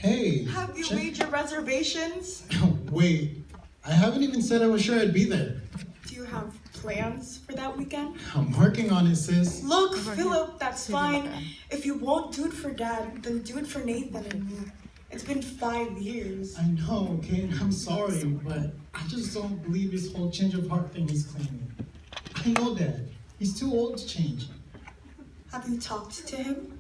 Hey. Have you made your reservations? Wait, I haven't even said I was sure I'd be there. Do you have plans for that weekend? I'm working on it, sis. Look, Philip, that's fine. If you won't do it for Dad, then do it for Nathan and me. It's been 5 years. I know, okay? I'm sorry, but I just don't believe this whole change of heart thing he's claiming. I know Dad. He's too old to change. Have you talked to him?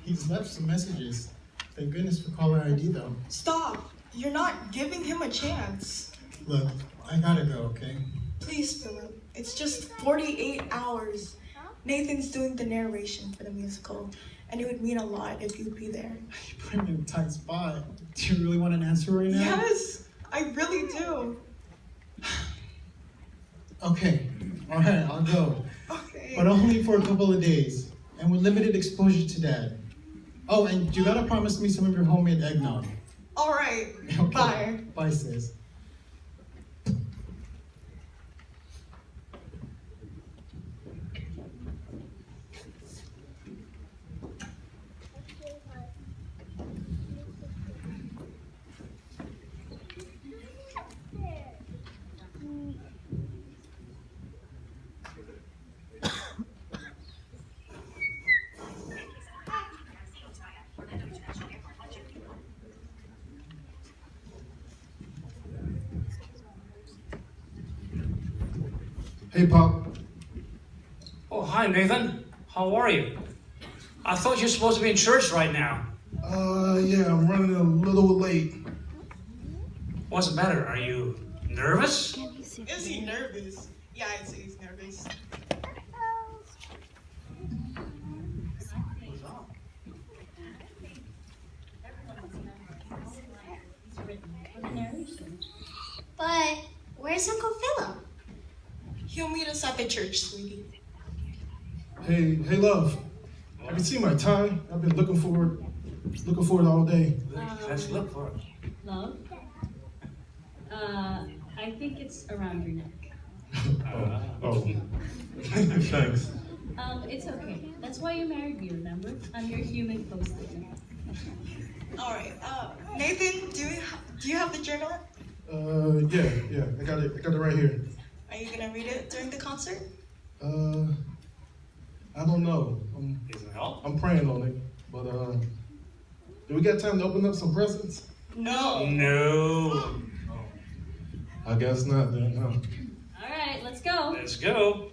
He's left some messages. Thank goodness for caller ID, though. Stop. You're not giving him a chance. Look, I gotta go, okay? Please, Philip. It's just 48 hours. Nathan's doing the narration for the musical, and it would mean a lot if you'd be there. You put me in a tight spot. Do you really want an answer right now? Yes, I really do. Okay, alright, I'll go. Okay. But only for a couple of days, and with limited exposure to Dad. Oh, and you gotta promise me some of your homemade eggnog. All right. Okay. Bye. Bye, sis. Hey, Pop. Oh, hi, Nathan. How are you? I thought you were supposed to be in church right now. Yeah, I'm running a little late. What's the matter? Are you nervous? Is he nervous? Yeah, I'd say he's nervous. But where's Uncle Philip? He'll meet us at the church, sweetie. Hey, love. Have you seen my tie? I've been looking for it all day. Let's look for it. Love? I think it's around your neck. Oh. Thanks. It's okay. That's why you married me, remember? I'm your human post-it note. All right. Nathan, do you have the journal? Yeah. I got it right here. Are you gonna read it during the concert? I don't know. Does it help? I'm praying on it. But do we got time to open up some presents? No. No. I guess not then, huh? All right, let's go. Let's go.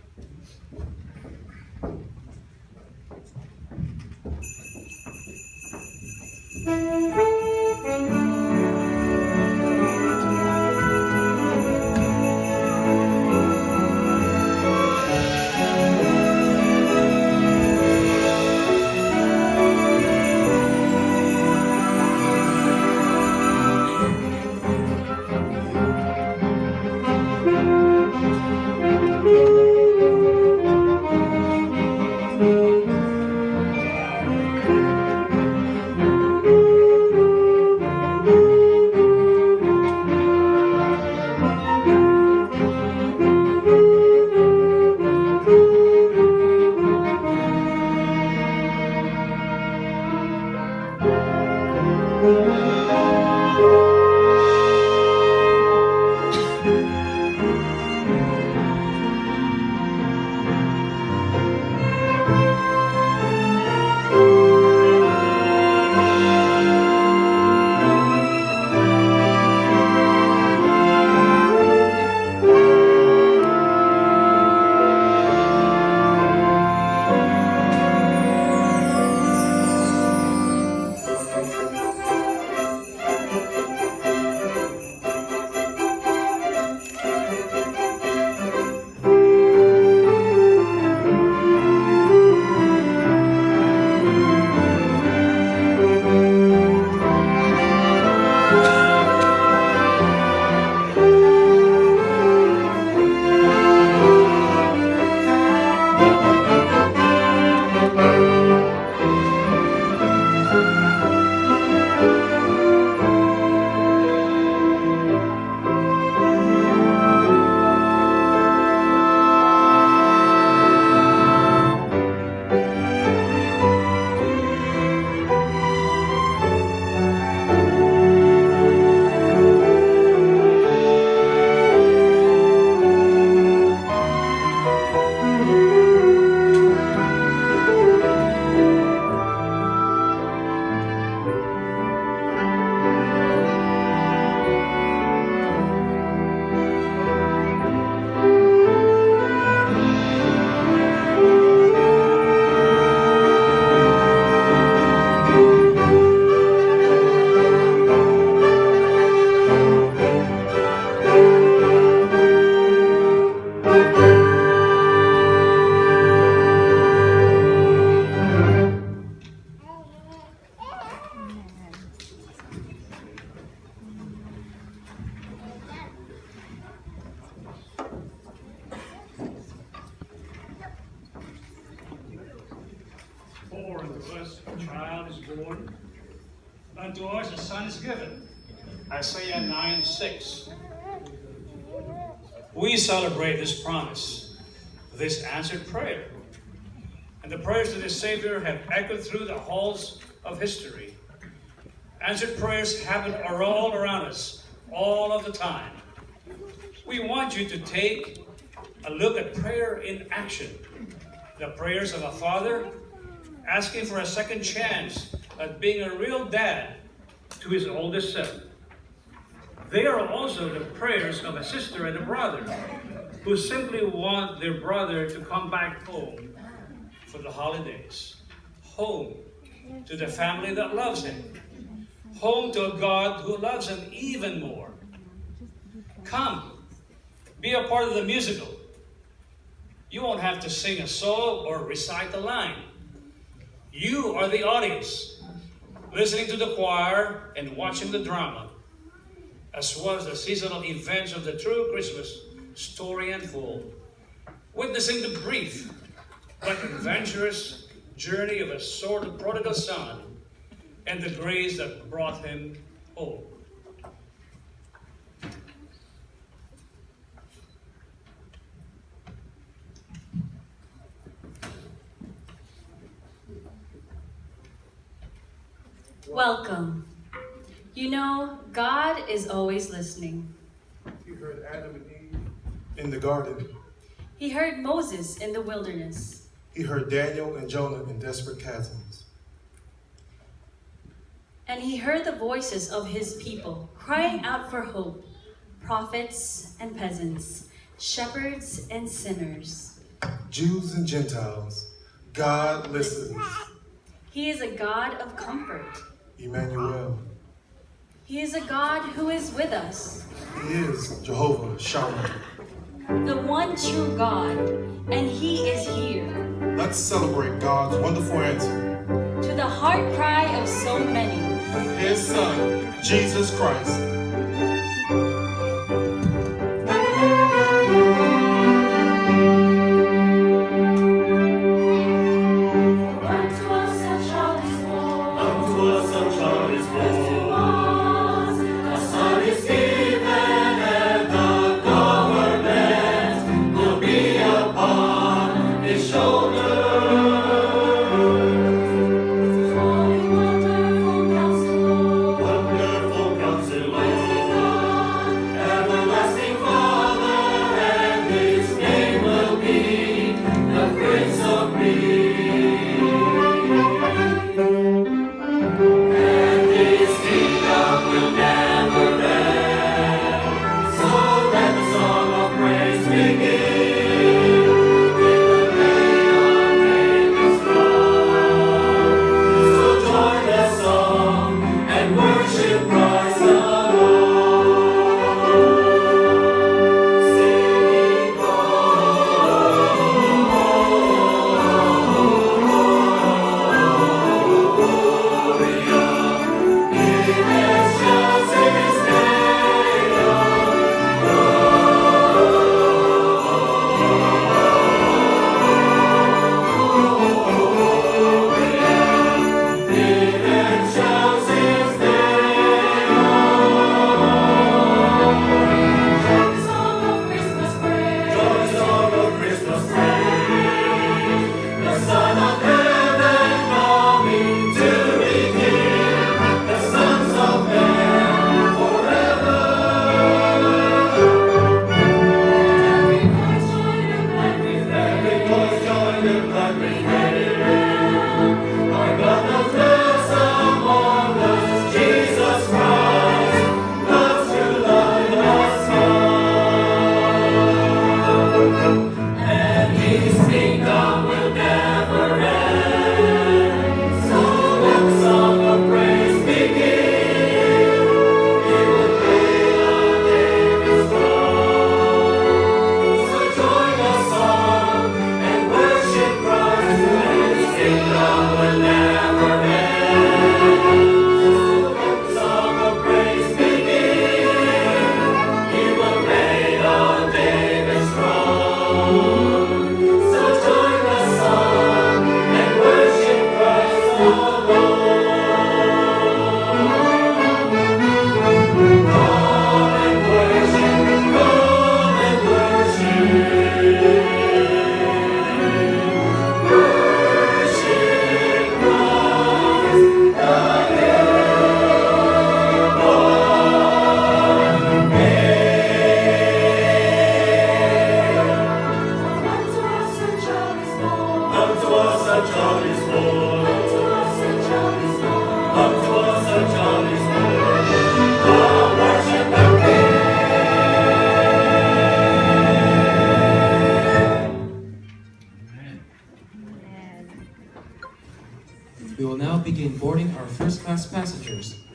born, unto us a son is given. Isaiah 9:6. We celebrate this promise, this answered prayer. And the prayers of the Savior have echoed through the halls of history. Answered prayers happen all around us, all of the time. We want you to take a look at prayer in action. The prayers of a father asking for a second chance at being a real dad to his oldest son. They are also the prayers of a sister and a brother who simply want their brother to come back home for the holidays. Home to the family that loves him. Home to a God who loves him even more. Come, be a part of the musical. You won't have to sing a solo or recite a line. You are the audience, listening to the choir and watching the drama, as well as the seasonal events of the true Christmas story unfold, witnessing the brief but adventurous journey of a sort of prodigal son and the grace that brought him home. Welcome. You know, God is always listening. He heard Adam and Eve in the garden. He heard Moses in the wilderness. He heard Daniel and Jonah in desperate chasms. And he heard the voices of his people crying out for hope, prophets and peasants, shepherds and sinners. Jews and Gentiles, God listens. He is a God of comfort. Emmanuel. He is a God who is with us, He is Jehovah Shammah. the one true God, and he is here. Let's celebrate God's wonderful answer. To the heart cry of so many, His Son, Jesus Christ. Wonderful Counselor,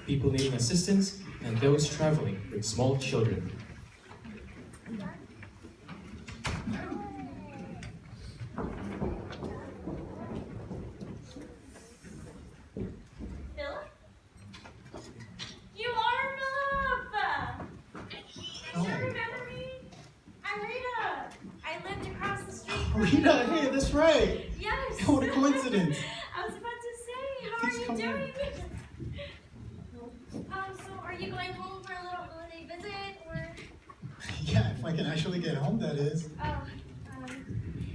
people needing assistance, and those traveling with small children. Philip? You are Philip! Oh. You remember me? I'm Rita. I lived across the street from Rita, hey, that's right. Yes. What a coincidence. I was about to say, how Please are you come doing? in. So are you going home for a little holiday visit or? Yeah, if I can actually get home, that is. Oh,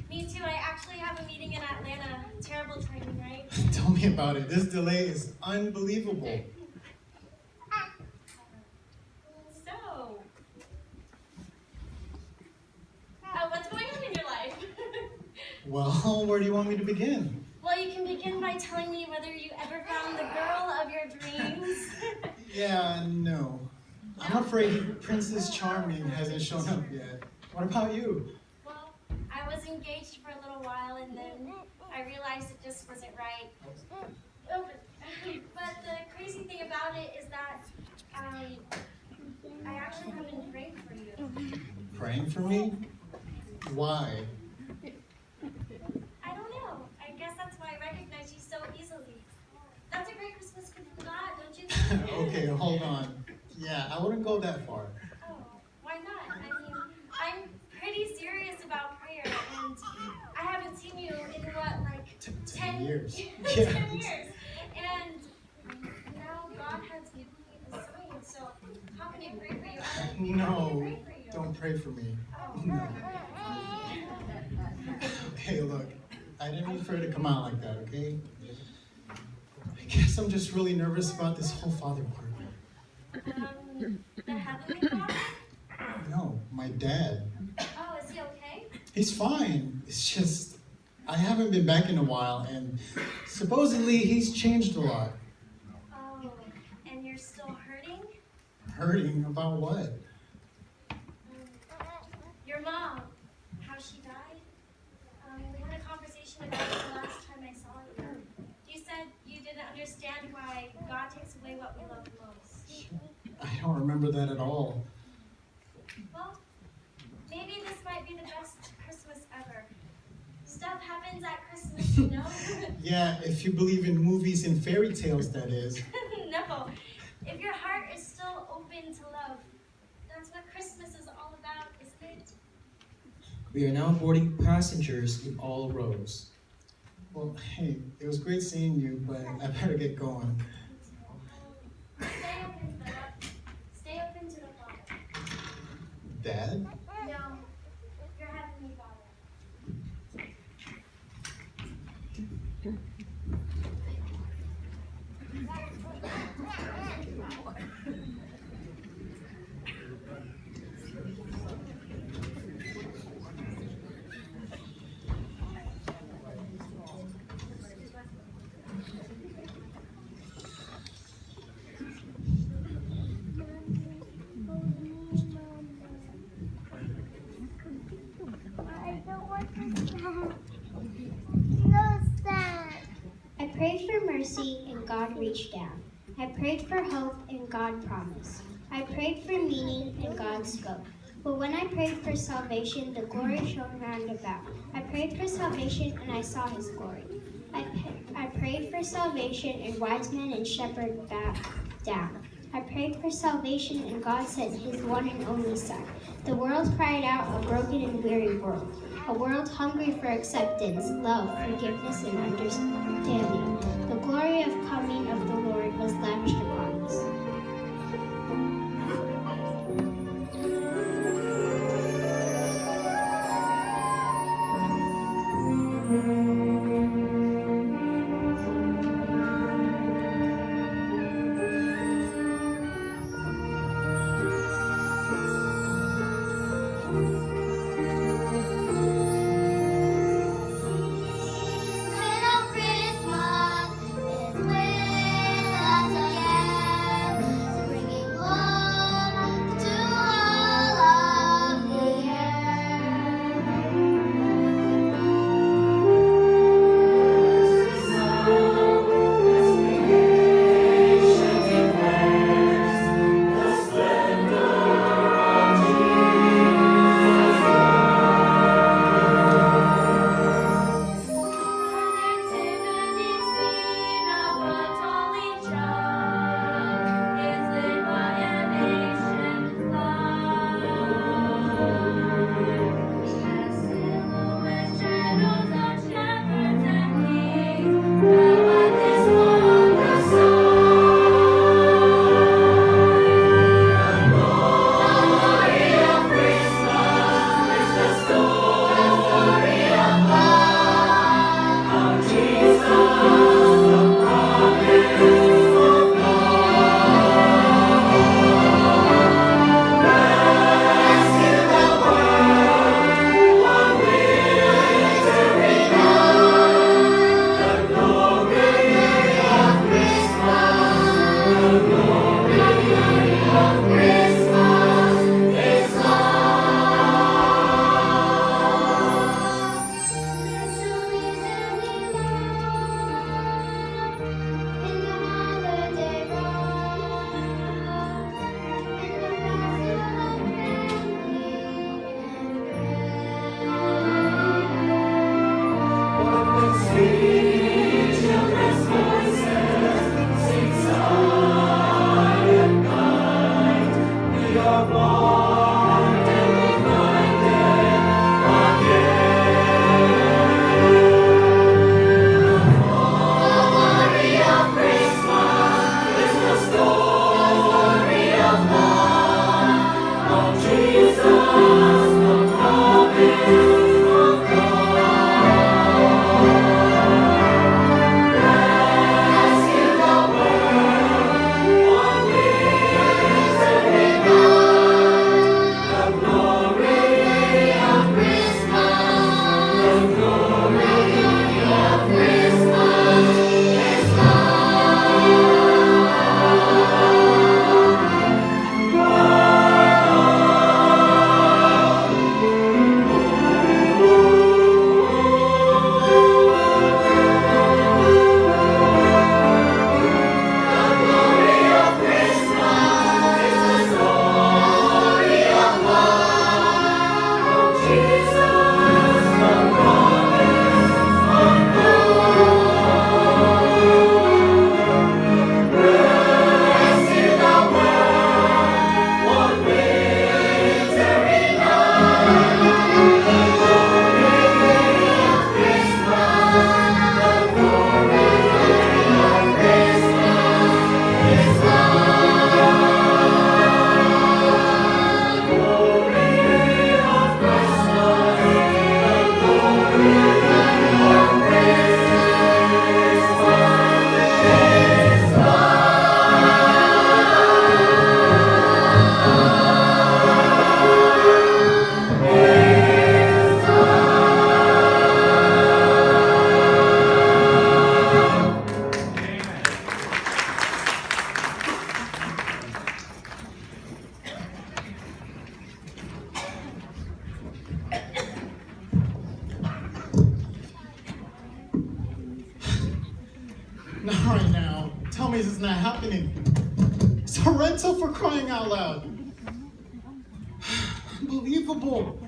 me too. I actually have a meeting in Atlanta. Terrible timing, right? Tell me about it. This delay is unbelievable. So, what's going on in your life? Well, where do you want me to begin? Well, you can begin by telling me whether you ever found the girl of your dreams. Yeah, no. I'm afraid Princess Charming hasn't shown up yet. What about you? Well, I was engaged for a little while and then I realized it just wasn't right. Oh, but the crazy thing about it is that I actually have been praying for you. Praying for me? Why? I don't know. I guess that's why I recognize you so easily. That's a great Christmas gift from God, don't you think? Okay, hold on. Yeah, I wouldn't go that far. Oh, why not? I mean, I'm pretty serious about prayer, and I haven't seen you in what, like 10 years. 10 years. And now God has given me a sign, so how can I pray for you? How can I No, pray for you? don't pray for me. Oh. No. Okay, look, I didn't mean for it to come out like that, okay? I guess I'm just really nervous about this whole father part. The Heavenly Father? No, my dad. Oh, is he okay? He's fine. It's just, I haven't been back in a while, and supposedly he's changed a lot. Oh, and you're still hurting? Hurting about what? Your mom, how she died? We had a conversation about it the last time I saw you. You said you didn't understand why God takes away what we love most. I don't remember that at all. Well, maybe this might be the best Christmas ever. Stuff happens at Christmas, you know? Yeah, if you believe in movies and fairy tales, that is. No. If your heart is still open to love, that's what Christmas is all about, isn't it? We are now boarding passengers in all rows. Well, hey, it was great seeing you, but I better get going. Stay open, Philip. Stay open to the Father. Dad? No, your Heavenly Father. I prayed for mercy and God reached down. I prayed for hope and God promised. I prayed for meaning and God spoke. But when I prayed for salvation, the glory shone round about. I prayed for salvation and I saw his glory. I prayed for salvation and wise men and shepherds bowed down. I prayed for salvation and God sent his one and only Son. The world cried out, a broken and weary world. A world hungry for acceptance, love, forgiveness, and understanding. The glory of coming of the Lord was lavished upon us. Little Christmas is with promise it's not happening. It's a rental, for crying out loud. Unbelievable.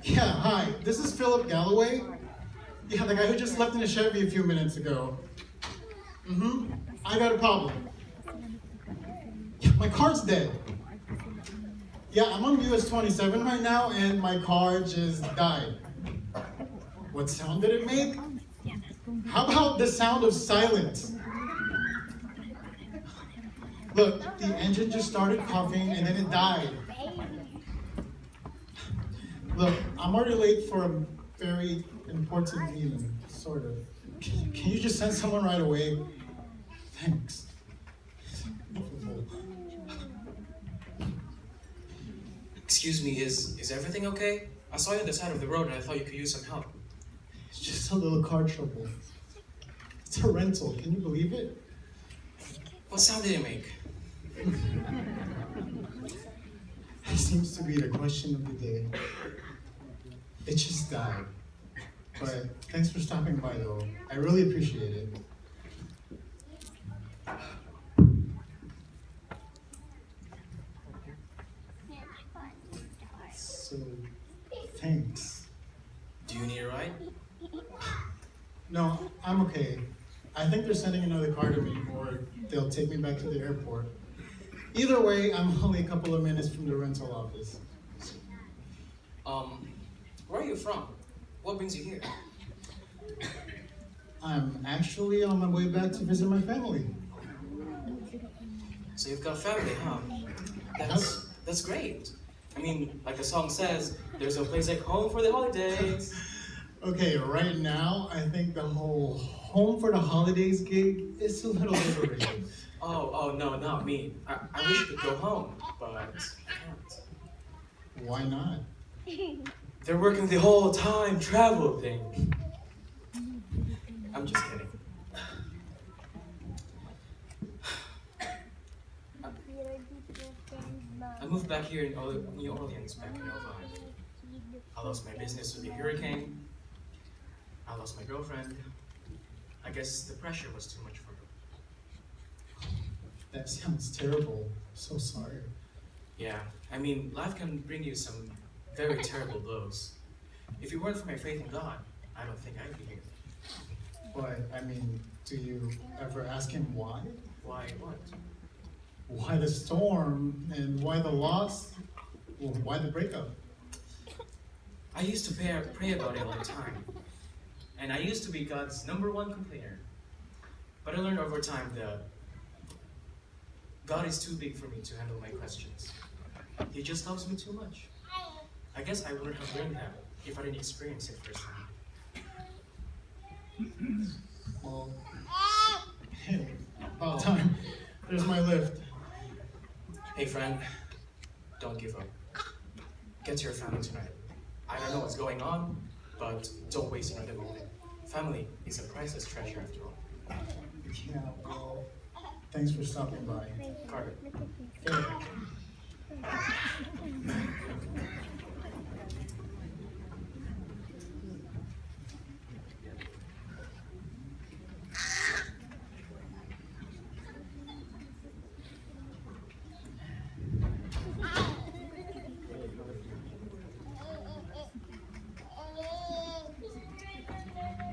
Yeah, hi. This is Philip Galloway. Yeah, the guy who just left in a Chevy a few minutes ago. I got a problem. Yeah, my car's dead. Yeah, I'm on US 27 right now, and my car just died. What sound did it make? How about the sound of silence? Look, the engine just started coughing, and then it died. Look, I'm already late for a very important meeting, sort of. Can you just send someone right away? Thanks. Excuse me, is everything okay? I saw you on the side of the road and I thought you could use some help. It's just a little car trouble. It's a rental, can you believe it? What sound did it make? It seems to be the question of the day. It just died. But thanks for stopping by though. I really appreciate it. So, thanks. Do you need a ride? No, I'm okay. I think they're sending another car to me, or they'll take me back to the airport. Either way, I'm only a couple of minutes from the rental office. Where are you from? What brings you here? I'm actually on my way back to visit my family. So you've got family, huh? That's great. I mean, like the song says, there's no place like home for the holidays. Okay, right now, I think the whole home for the holidays gig is a little overrated. Oh, no, not me. I wish I could go home, but I can't. Why not? They're working the whole time travel thing. I'm just kidding. I moved back here in New Orleans back in 2005. I lost my business to the hurricane. I lost my girlfriend. I guess the pressure was too much for her. That sounds terrible. So sorry. Yeah, I mean, life can bring you some very terrible blows. If it weren't for my faith in God, I don't think I'd be here. But, I mean, do you ever ask him why? Why what? Why the storm, and why the loss? Well, why the breakup? I used to pray about it all the time. And I used to be God's #1 complainer. But I learned over time that God is too big for me to handle my questions. He just loves me too much. I guess I wouldn't have learned that if I didn't experience it firsthand. Well, hey, about time. There's my lift. Hey friend, don't give up. Get to your family tonight. I don't know what's going on, but don't waste another moment. Family is a priceless treasure after all. Yeah, well, thanks for stopping by. Carter. Hey.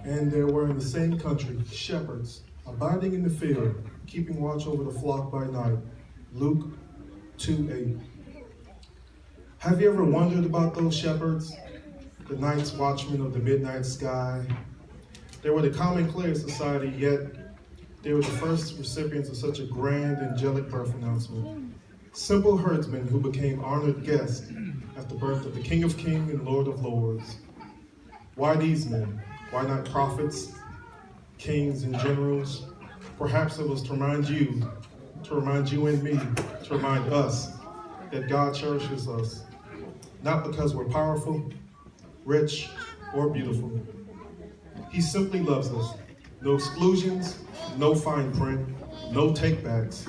And there were in the same country shepherds, abiding in the field, keeping watch over the flock by night. Luke 2:8. Have you ever wondered about those shepherds? The night's watchmen of the midnight sky. They were the common clay of society, yet they were the first recipients of such a grand angelic birth announcement. Simple herdsmen who became honored guests at the birth of the King of Kings and Lord of Lords. Why these men? Why not prophets, kings, and generals? Perhaps it was to remind you and me, to remind us that God cherishes us, not because we're powerful, rich, or beautiful. He simply loves us. No exclusions, no fine print, no takebacks.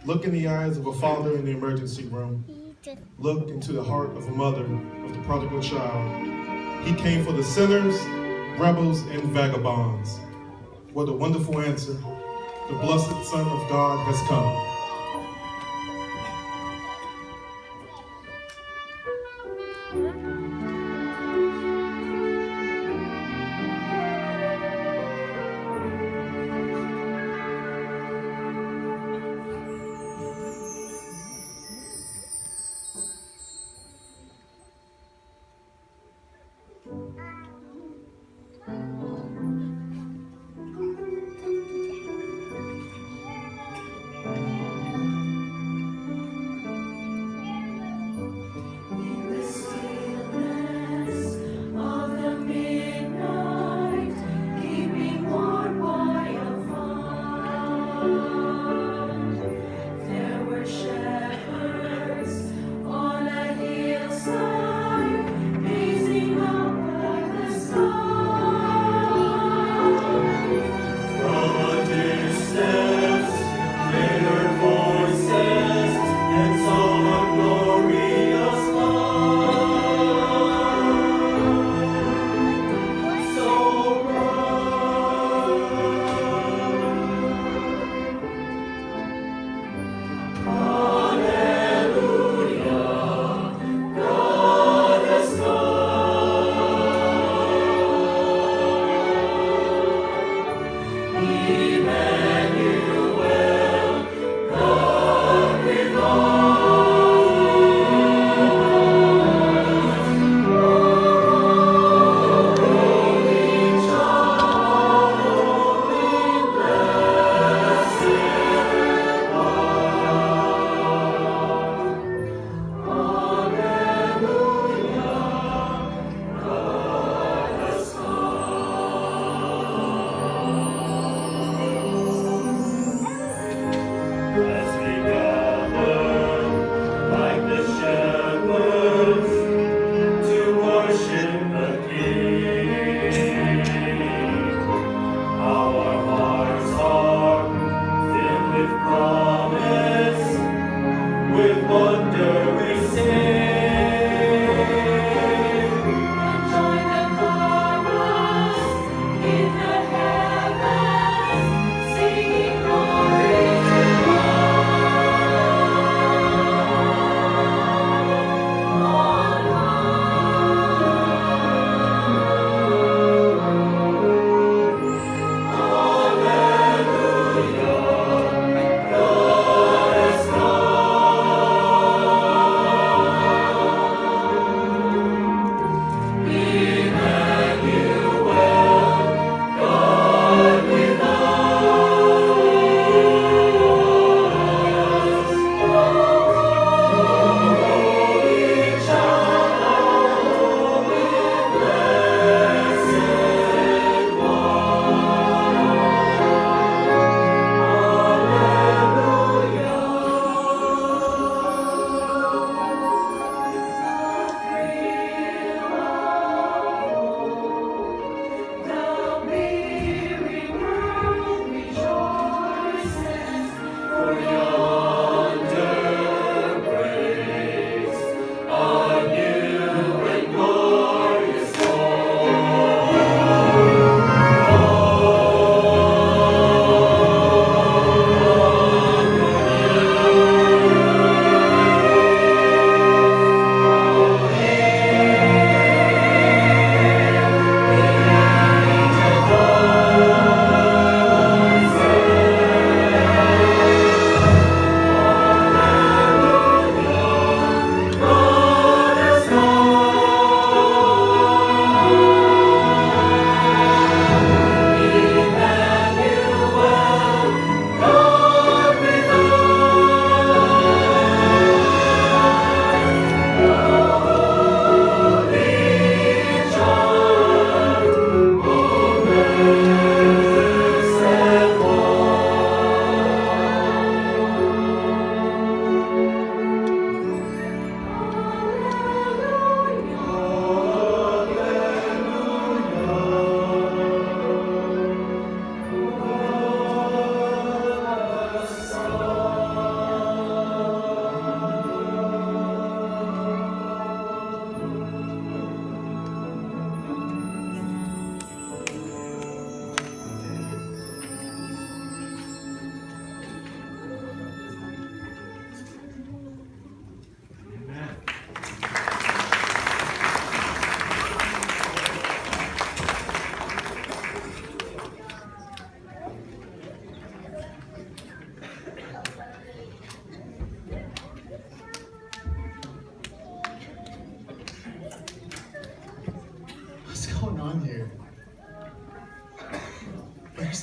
Look in the eyes of a father in the emergency room. Look into the heart of a mother of the prodigal child. He came for the sinners, rebels and vagabonds. What a wonderful answer. The blessed Son of God has come.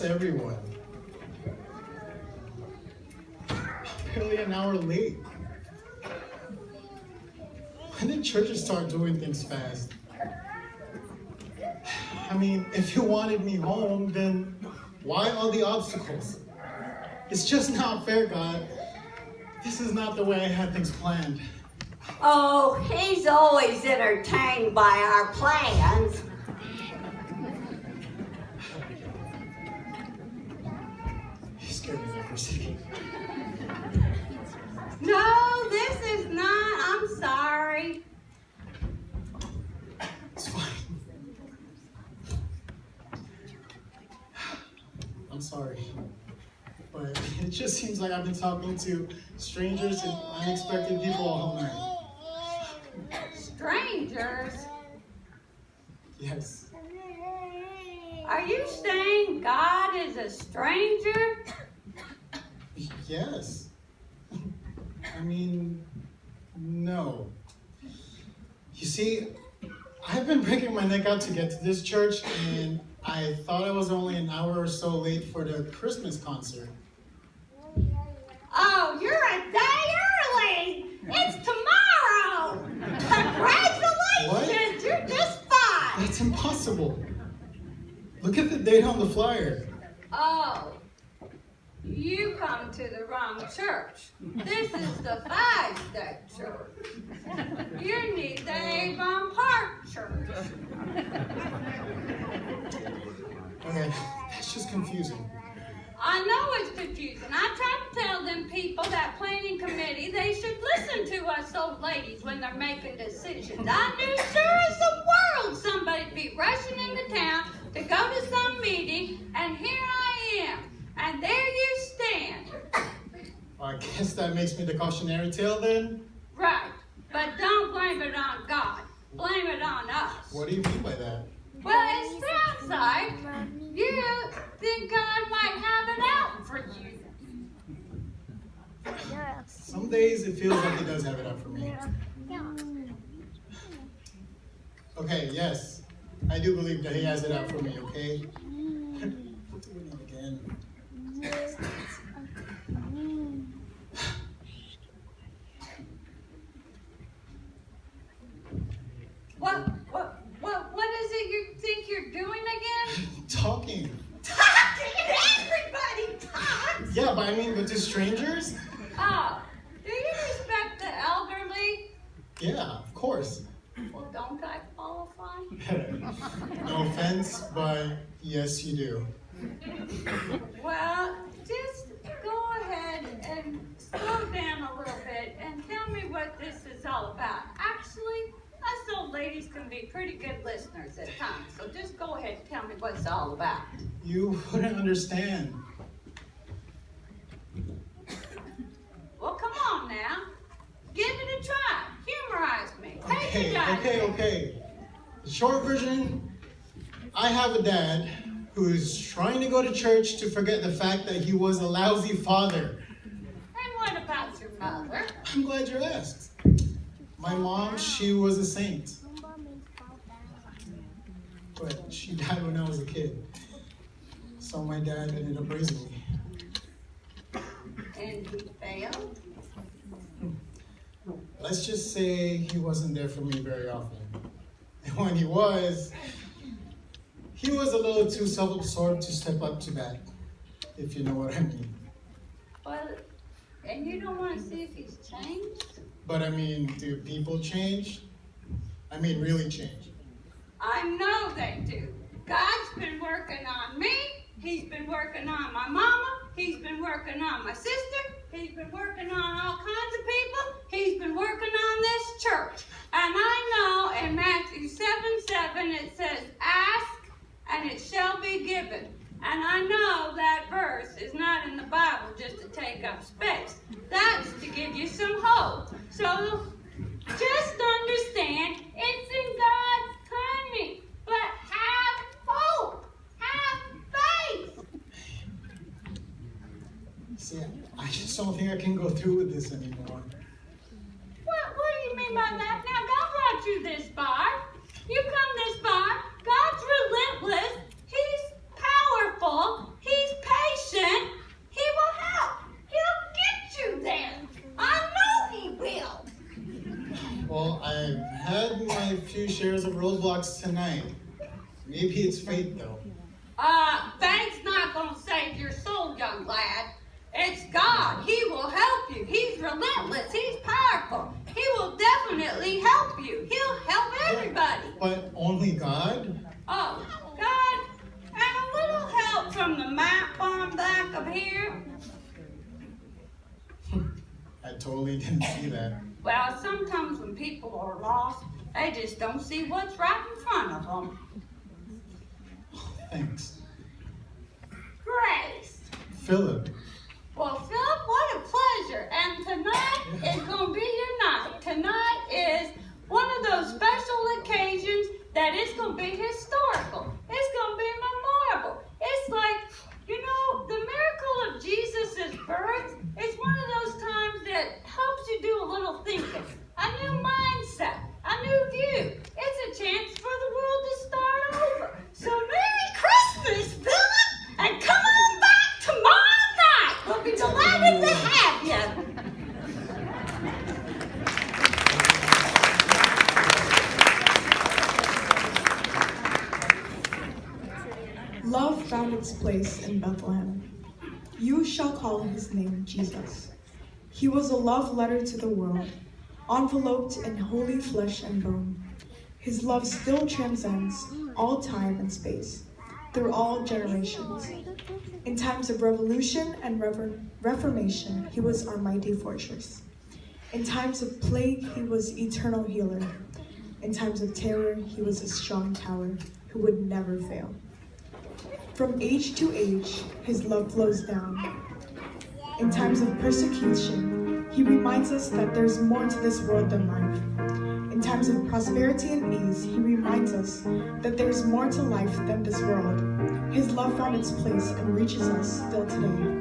past everyone. Barely an hour late. When did churches start doing things fast? I mean, if you wanted me home, then why all the obstacles? It's just not fair, God. This is not the way I had things planned. Oh, he's always entertained by our plans. You scared me there for a second. No, this is not. I'm sorry. It's fine. I'm sorry. But it just seems like I've been talking to strangers and unexpected people all night. Strangers? Yes. Are you saying God is a stranger? Yes. I mean, no. You see, I've been breaking my neck out to get to this church, and I thought I was only an hour or so late for the Christmas concert. Oh, you're a day early. It's tomorrow. Congratulations, you're just fine. That's impossible. Look at the date on the flyer. Oh, you come to the wrong church. This is the FAISDAC church. You need the Avon Park church. Okay, that's just confusing. I know it's confusing. I try to tell them people, that planning committee, they should listen to us old ladies when they're making decisions. I knew sure as the world somebody'd be rushing into town to go to some meeting, and here I am. And there you stand. Well, I guess that makes me the cautionary tale then? Right. But don't blame it on God. Blame it on us. What do you mean by that? Well, it sounds like you think God might have it out for you. Some days it feels like he does have it out for me. Okay, yes. I do believe that he has it out for me, okay? Doing it again. What is it you think you're doing again? Talking. Talking! Everybody talks! Yeah, but I mean, but to strangers? Oh, do you respect the elderly? Yeah, of course. Well, don't I qualify? No offense, but yes, you do. Well, just go ahead and slow down a little bit and tell me what this is all about. Actually, us old ladies can be pretty good listeners at times, so just go ahead and tell me what it's all about. You wouldn't understand. Well, come on now. Give it a try. Humorize me. Take your time. Okay. The short version, I have a dad who is trying to go to church to forget the fact that he was a lousy father. And what about your mother? I'm glad you asked. My mom, she was a saint. But she died when I was a kid. So my dad ended up raising me. And he failed? Let's just say he wasn't there for me very often. And when he was a little too self-absorbed to step up to bat, if you know what I mean. Well, and you don't want to see if he's changed? But I mean, do people change? I mean, really change. I know they do. God's been working on me. He's been working on my mama. He's been working on my sister. He's been working on all kinds of people. He's been working on this church. And I know in Matthew 7:7 it says, ask and it shall be given. And I know that verse is not in the Bible just to take up space. That's to give you some hope. So just understand it's in God's timing. But have hope. Have faith. See, I just don't think I can go through with this anymore. What do you mean by that? Now, God brought you this far. You come this far. God's relentless. He's powerful. He shares of Roblox tonight. Maybe it's fate, though. Faith's not gonna save your soul, young lad. It's God. He will help you. He's relentless. He's powerful. He will definitely help you. He'll help everybody. But only God? Oh, God, and a little help from the map on back of here. I totally didn't see that. Well, sometimes when people are lost, they just don't see what's right in front of them. Thanks. Grace. Philip. Well, Philip, what a pleasure. And tonight is going to be your night. Tonight is one of those special occasions that is going to be historical. It's going to be memorable. It's like, the miracle of Jesus' birth is one of those times that helps you do a little thinking, a new mindset, a new view. It's a chance for the world to start over. So Merry Christmas, Philip, and come on back tomorrow night. We'll be delighted to have you. Love found its place in Bethlehem. You shall call his name Jesus. He was a love letter to the world, enveloped in holy flesh and bone. His love still transcends all time and space, through all generations. In times of revolution and reformation, he was our mighty fortress. In times of plague, he was eternal healer. In times of terror, he was a strong tower who would never fail. From age to age, his love flows down. In times of persecution, he reminds us that there's more to this world than life. In times of prosperity and ease, he reminds us that there's more to life than this world. His love found its place and reaches us still today.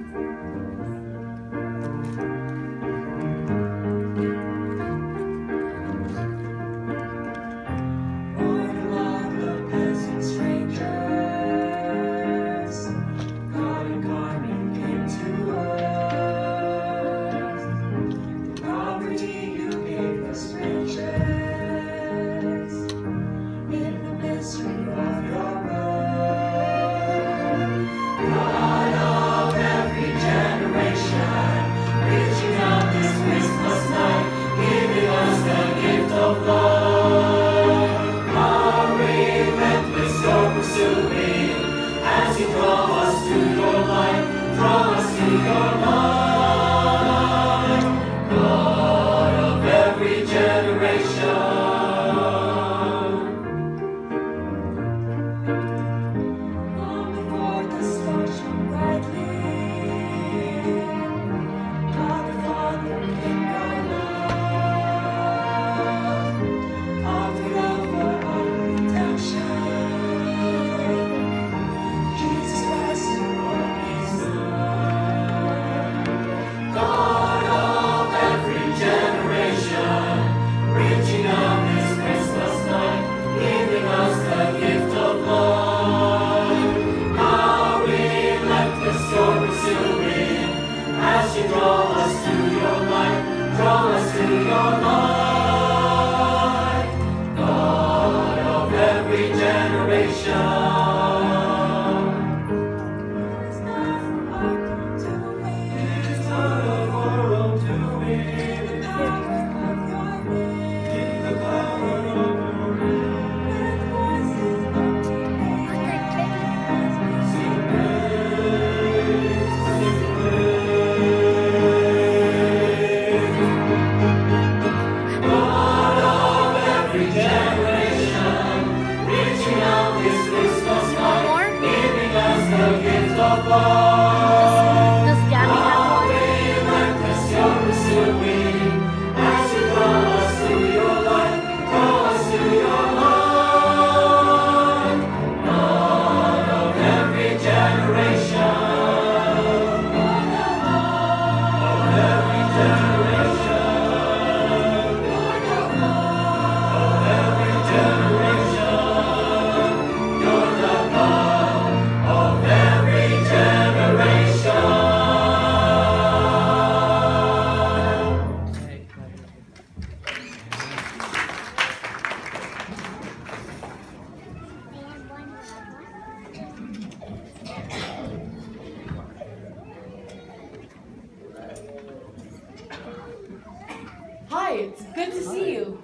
Hi, it's good to see you.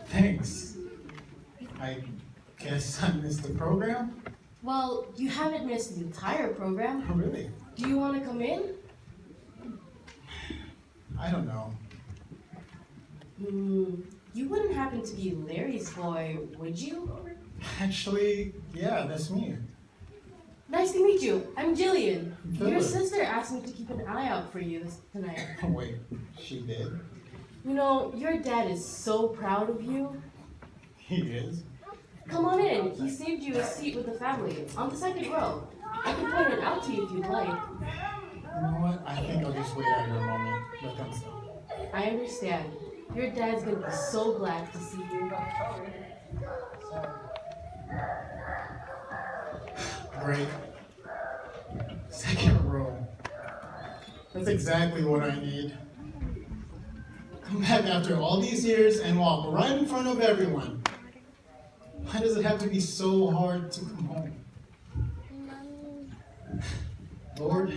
Thanks. I guess I missed the program? Well, you haven't missed the entire program. Oh, really? Do you want to come in? I don't know. You wouldn't happen to be Larry's boy, would you? Actually, yeah, that's me. Nice to meet you. I'm Jillian. Philip. Your sister asked me to keep an eye out for you tonight. Oh, wait, she did? You know, your dad is so proud of you. He is? Come on in. He saved you a seat with the family on the second row. I can point it out to you if you'd like. You know what? I think I'll just wait out here a moment. Let them stop. I understand. Your dad's gonna be so glad to see you. Great. Second row. That's exactly what I need. Come back after all these years and walk right in front of everyone. Why does it have to be so hard to come home? Lord,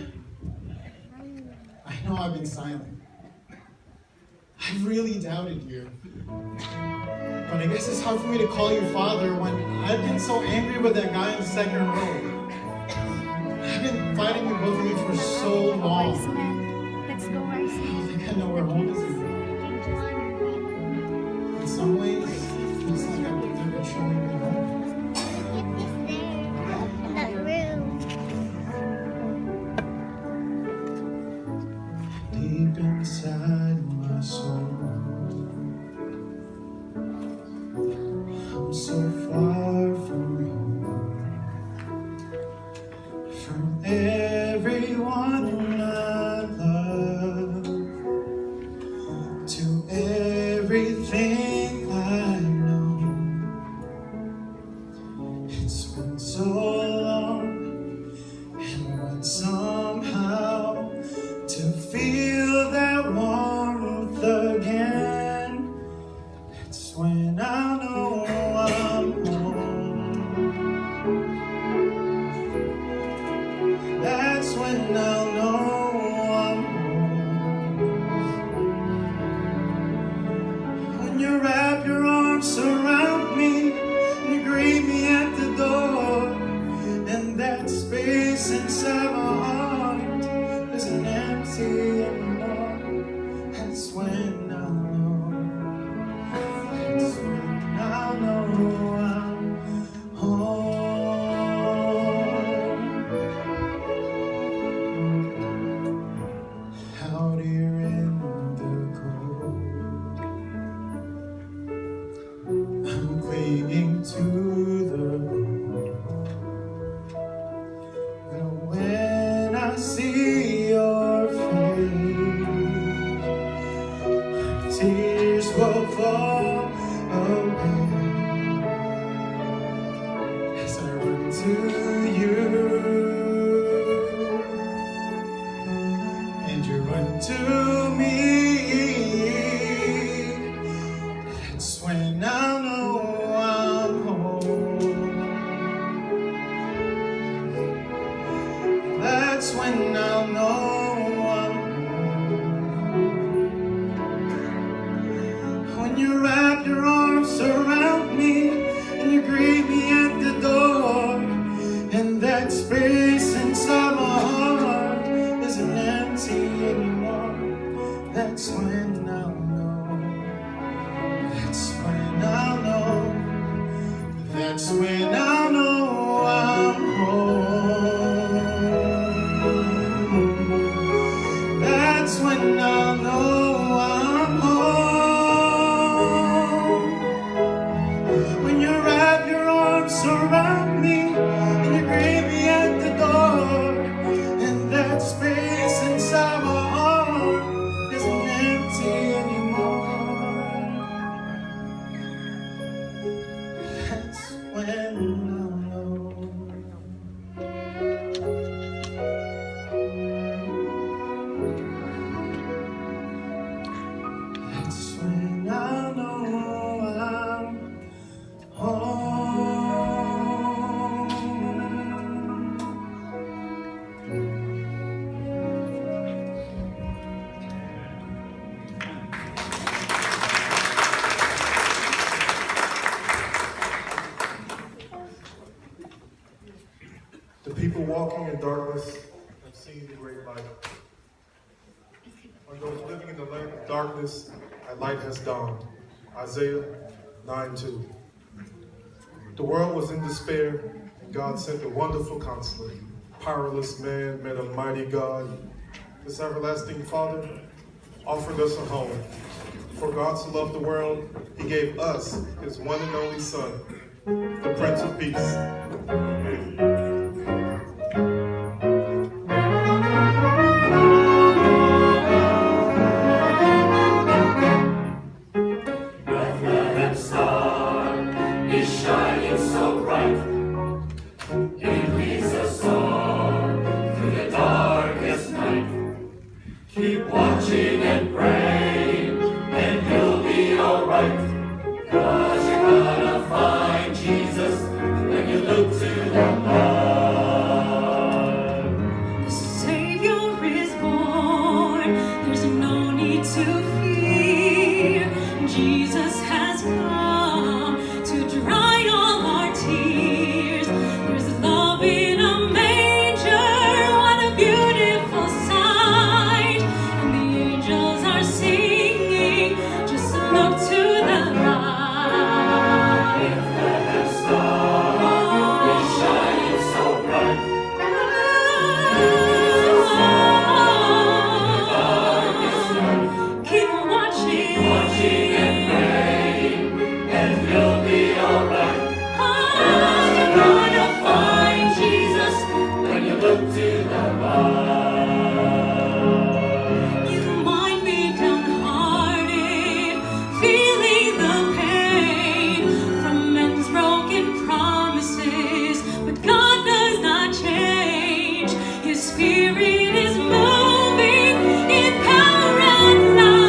I know I've been silent. I've really doubted you. But I guess it's hard for me to call you Father when I've been so angry with that guy in the second row. I've been fighting with both of you for so long. Let's go, Iceman. I think I know where home is. In some ways, it's like I've never truly been home. That room. Deep inside my soul, I'm so far from home, from everyone I love, to everything I know. It's been so long, and when somehow to feel that warmth again, it's when I know I'm home. That's when I'll know I'm home. When you wrap your arms around me and you greet me at the door, and that space inside my heart isn't empty anymore. That's when I'll know. That's when I'll know I'm home. Out here in the cold, I'm clinging to the road. And when I see your face, tears will fall away as I run to you, and you run to me. That's when I know I'm home. That's when I'll know I'm home. When you wrap your arms around me and you greet me at the door, and that space inside my heart isn't empty anymore. That's when I'll know. That's when I'll know. That's when I'll know I'm home. That's when I'll know I'm home. When you wrap your arms around me and you greet me at the door, and that space inside my heart isn't empty anymore. That's when I'll know. darkness, and light has dawned. Isaiah 9:2. The world was in despair, and God sent a wonderful counselor. Powerless man met a mighty God. This everlasting Father offered us a home. For God so loved the world, he gave us his one and only Son, the Prince of Peace. Bethlehem star is shining so bright. It leads us on through the darkest night. Keep watching and praying, and you'll be alright. 'Cause you're gonna find Jesus when you look to the light. The Savior is born, there's no need to fear. Jesus has come to dry all our tears. There's love in a manger, what a beautiful sight. And the angels are singing, just look to the light. Bethlehem star is shining so bright. Keep watching. Watching and praying, and you'll be alright. 'Cause you're gonna find Jesus when you look to the light. You might be downhearted, feeling the pain from men's broken promises, but God does not change. His Spirit is moving in power and light.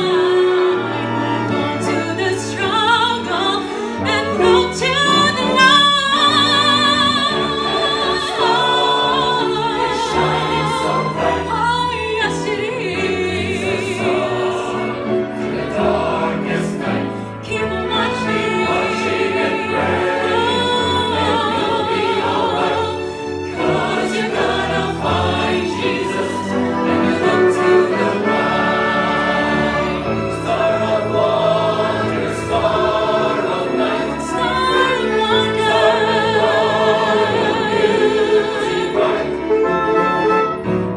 Hold on to the struggle and look to the light. It's shining so bright. Oh, yes it Through the darkest night. Keep watching. Watching and praying, and you'll be alright. 'Cause you're gonna find Jesus when you look to the light. Star of wonder, star of night, Star of wonder. beauty bright.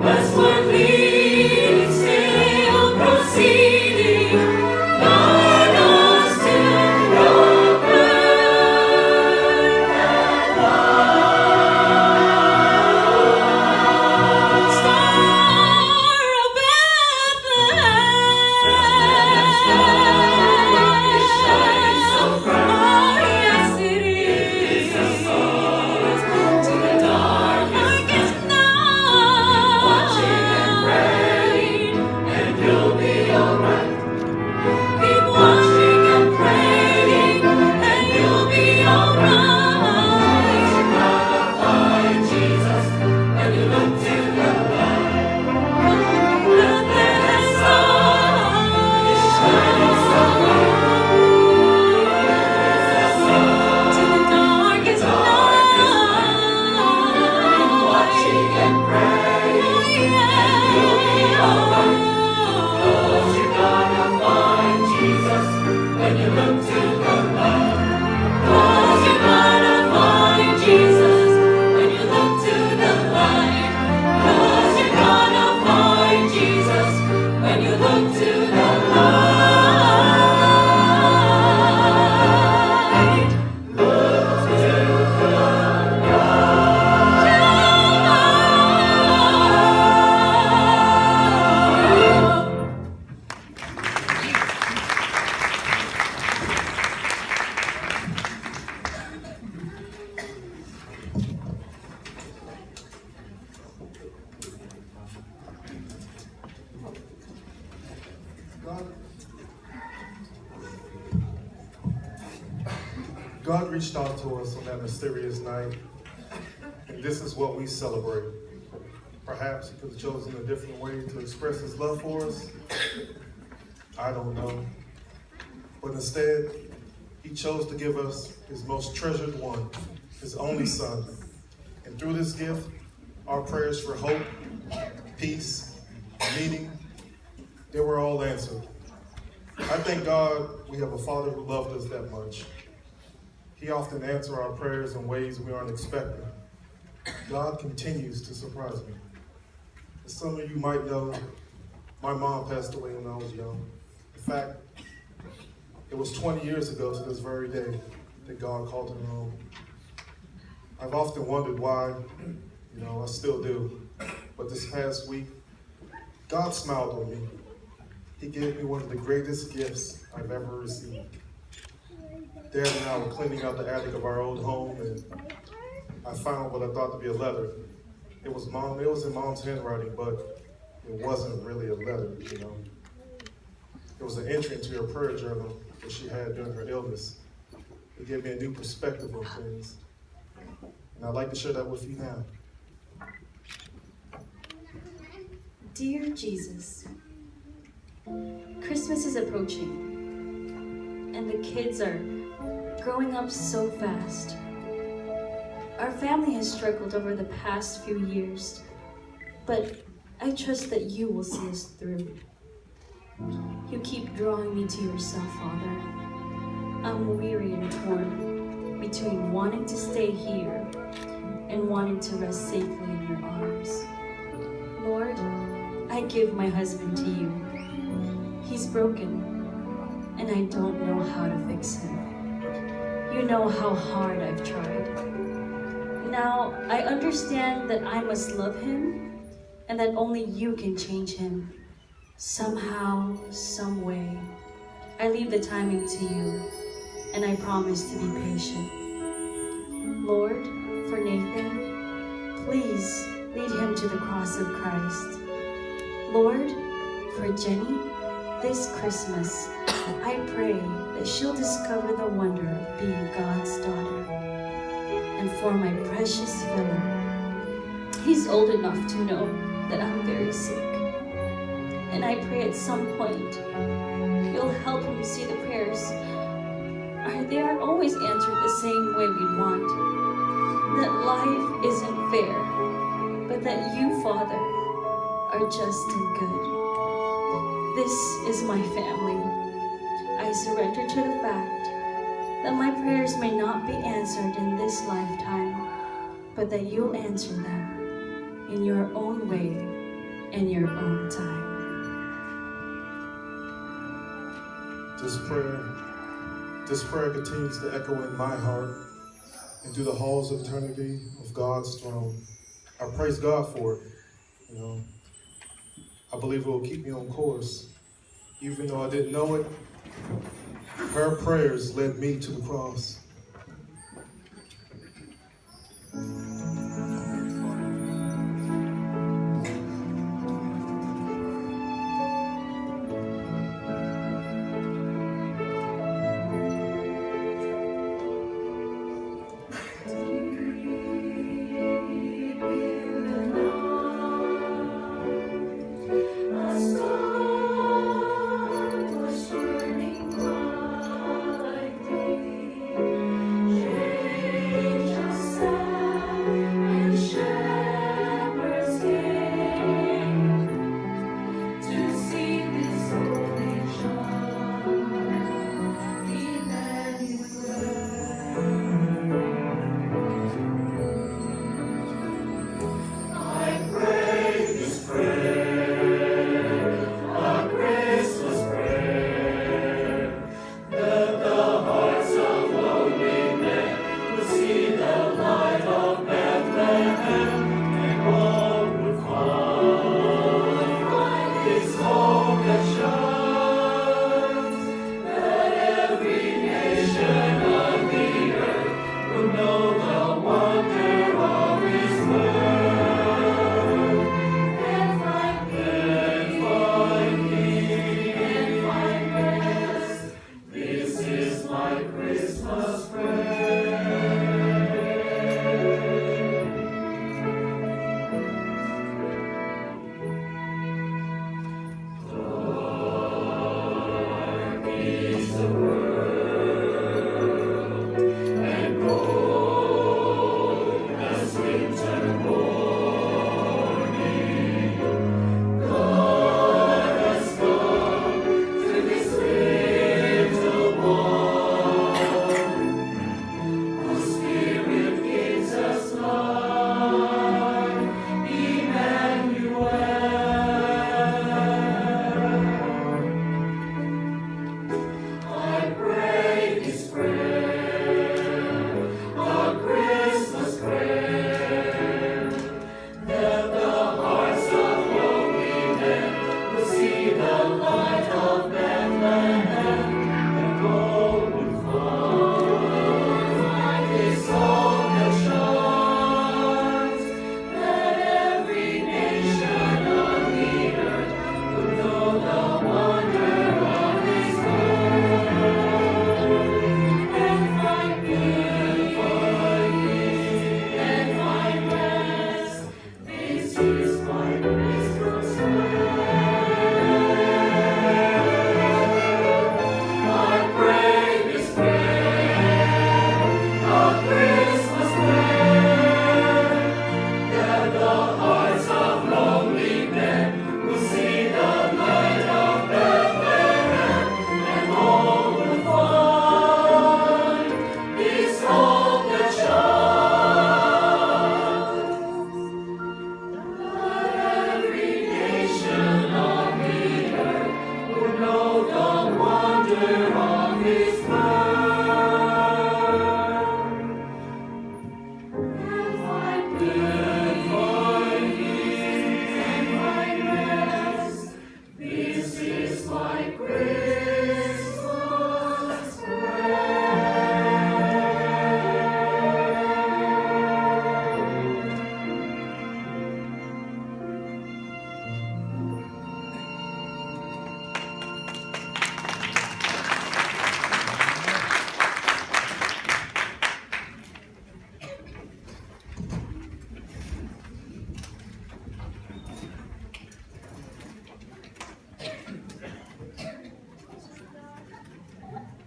Westward leading, still proceeding, guide us to your perfect light. Star of Bethlehem. It's shining so bright. Oh, yes it is. To the darkest Night. watching and praying, and you'll be alright. Keep watching and praying, and you'll be alright. You're gonna find Jesus when you look to the light. Bethlehem star. It's shining so bright. To the darkest night. Watching and praying, you'll be alright. 'Cause you're gonna find Jesus when you look to the light. 'Cause you're gonna find Jesus when you look to the light. 'Cause you're gonna find Jesus when you look to the light. Look to the God reached out to us on that mysterious night, and this is what we celebrate. Perhaps he could have chosen a different way to express his love for us. I don't know. But instead, he chose to give us his most treasured one, his only Son. And through this gift, our prayers for hope, peace, meaning, they were all answered. thank God we have a Father who loved us that much. He often answers our prayers in ways we aren't expecting. God continues to surprise me. As some of you might know, my mom passed away when I was young. In fact, it was 20 years ago to this very day that God called her home. I've often wondered why, I still do. But this past week, God smiled on me. He gave me one of the greatest gifts I've ever received. Dad and I were cleaning out the attic of our old home, and I found what I thought to be a letter. It was in Mom's handwriting, but it wasn't really a letter, It was an entry into her prayer journal that she had during her illness. It gave me a new perspective on things. And I'd like to share that with you now. Dear Jesus, Christmas is approaching, and the kids are growing up so fast. Our family has struggled over the past few years, but I trust that you will see us through. You keep drawing me to yourself, Father. I'm weary and torn between wanting to stay here and wanting to rest safely in your arms. Lord, I give my husband to you. He's broken, and I don't know how to fix him. You know how hard I've tried. Now, I understand that I must love him, and that only you can change him. Somehow, some way. I leave the timing to you, and I promise to be patient. Lord, for Nathan, please lead him to the cross of Christ. Lord, for Jenny, this Christmas, I pray that she'll discover the wonder of being God's daughter. And for my precious Philip, he's old enough to know that I'm very sick. And I pray at some point, you'll help him see the prayers. They aren't always answered the same way we'd want. That life isn't fair, but that you, Father, are just and good. This is my family. I surrender to the fact that my prayers may not be answered in this lifetime, but that you'll answer them in your own way and your own time. This prayer continues to echo in my heart and through the halls of eternity of God's throne. I praise God for it. I believe it will keep me on course. Even though I didn't know it, her prayers led me to the cross. A star was shining brightly.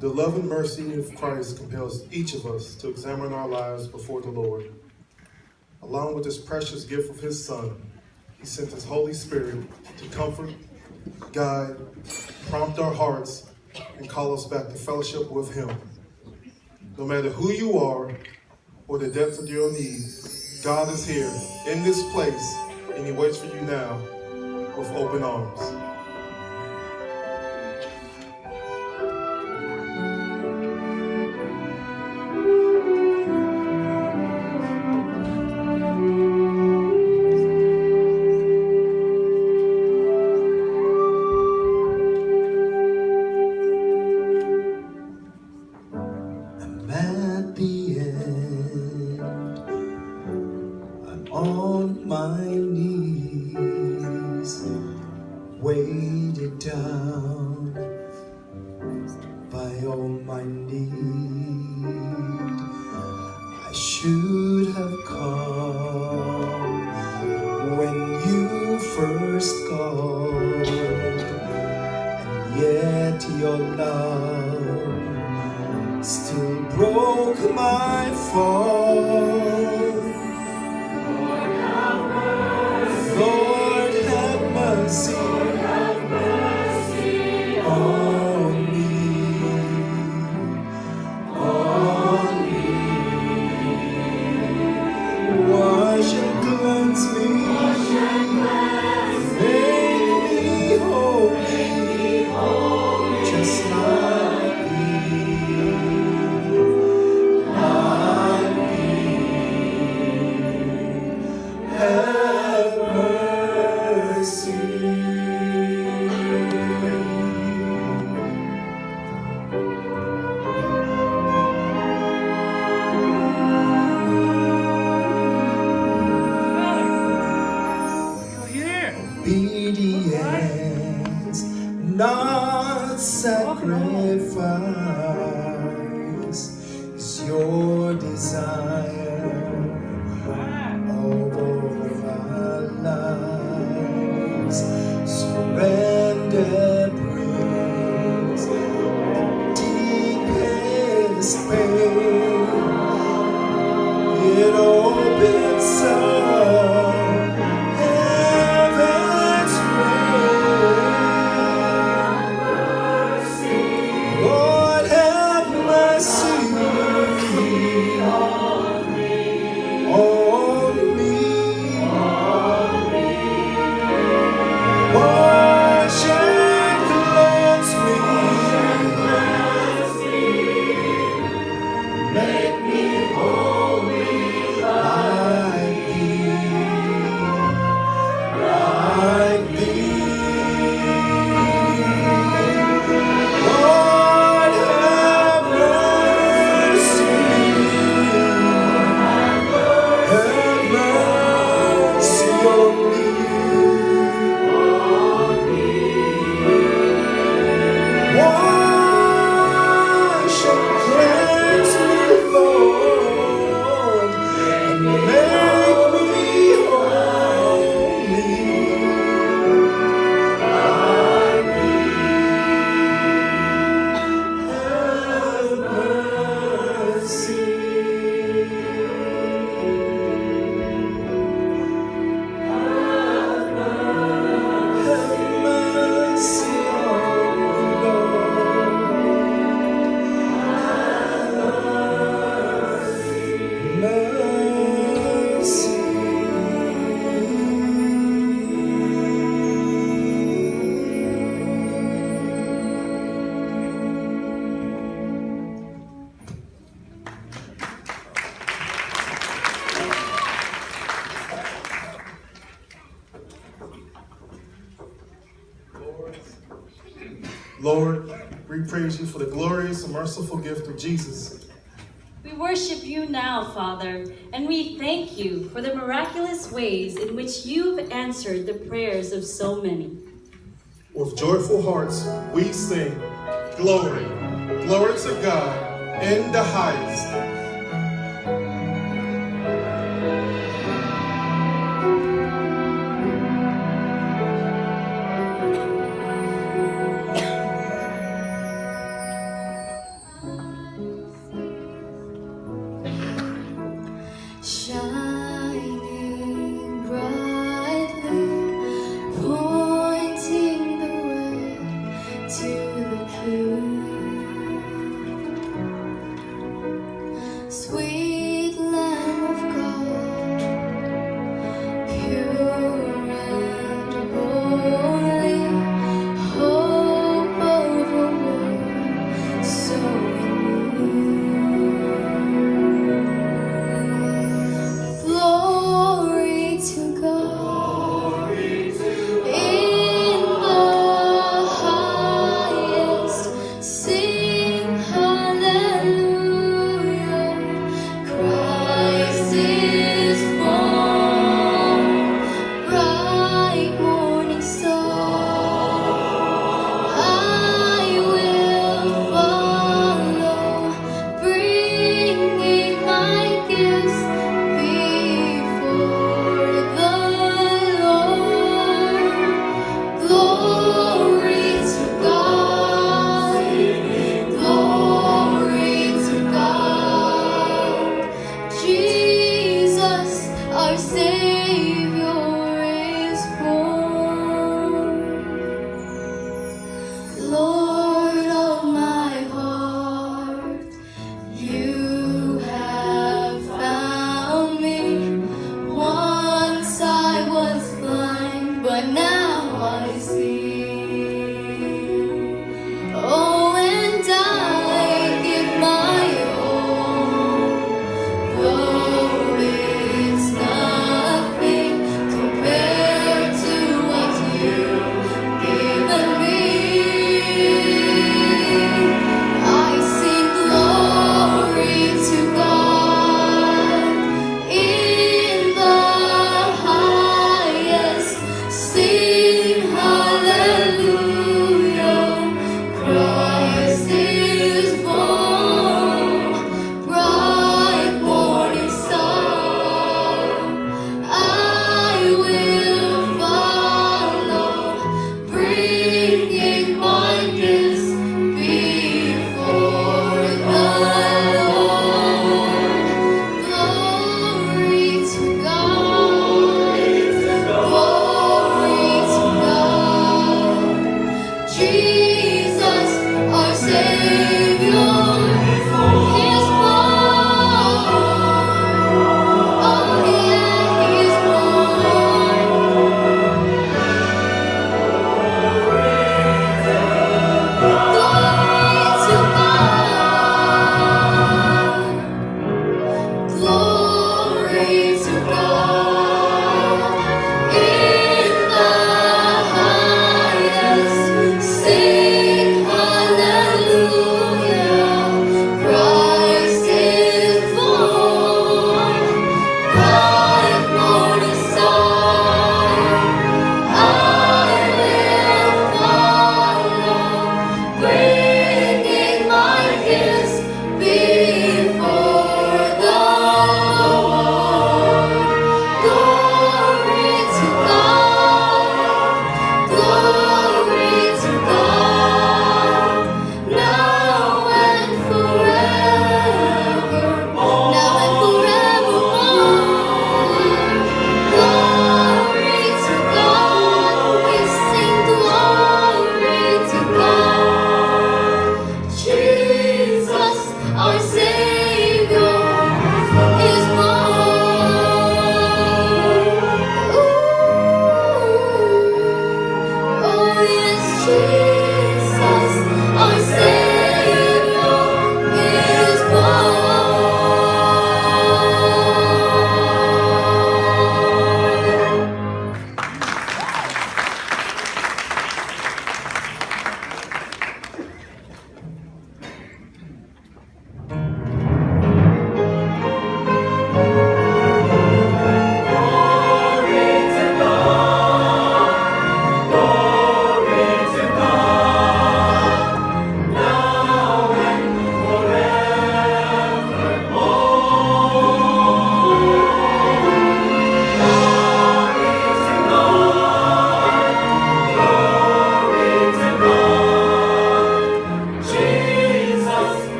The love and mercy of Christ compels each of us to examine our lives before the Lord. Along with this precious gift of his Son, he sent his Holy Spirit to comfort, guide, prompt our hearts, and call us back to fellowship with him. No matter who you are or the depth of your need, God is here in this place, and he waits for you now with open arms. I'm at the end. I'm on my knees, weighted down by all my need. I should have come when you first called, and yet your love still broke my fall. Lord, have mercy. Lord, have mercy on me. On me. Wash and cleanse me. Wash and cleanse me. Make me holy. Make me holy. Just like have mercy. Obedience, not sacrifice, is your desire of all our lives. Surrender brings the deepest pain. It opens up heaven's rain. Lord, have mercy on me. Wash and cleanse me. Make me holy like thee. Lord, have mercy. Have mercy on me. Wash and cleanse me, Lord, and make me holy like thee. Have mercy. Have mercy on me, Lord, we praise you for the glorious and merciful gift of Jesus. We worship you now, Father, and we thank you for the miraculous ways in which you've answered the prayers of so many. With joyful hearts, we sing, glory, glory to God in the highest. I see. Oh, and I give my all, though it's nothing compared to what you've given me. I sing glory to God in the highest. Sing hallelujah. Christ is born, bright morning star. I will follow, bringing my gifts before the Lord. Glory to God, glory to God. Jesus, our Savior, is born. Oh yeah, He's born. Glory to God. Glory to God in the highest. Sing hallelujah. Christ is born, bright morning star. I will follow, bringing my gifts before the Lord. Glory to God, glory to God, now and forevermore, now and forevermore. Glory to God, we sing glory to God. Jesus, our Savior, is born. Ooh, oh yes, Jesus, our Savior, is born.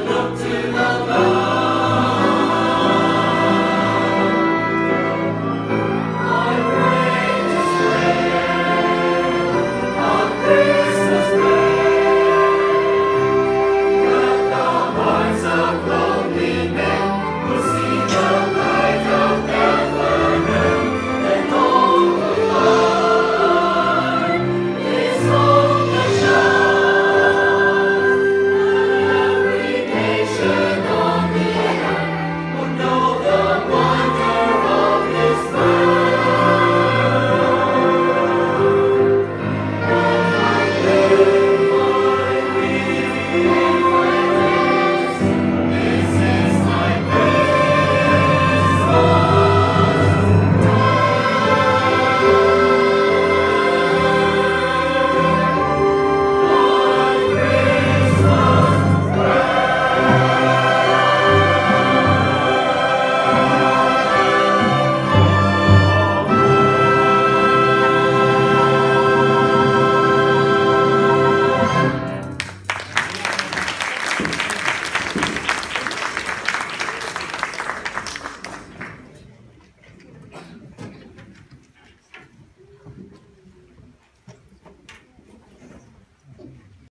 Look to the light.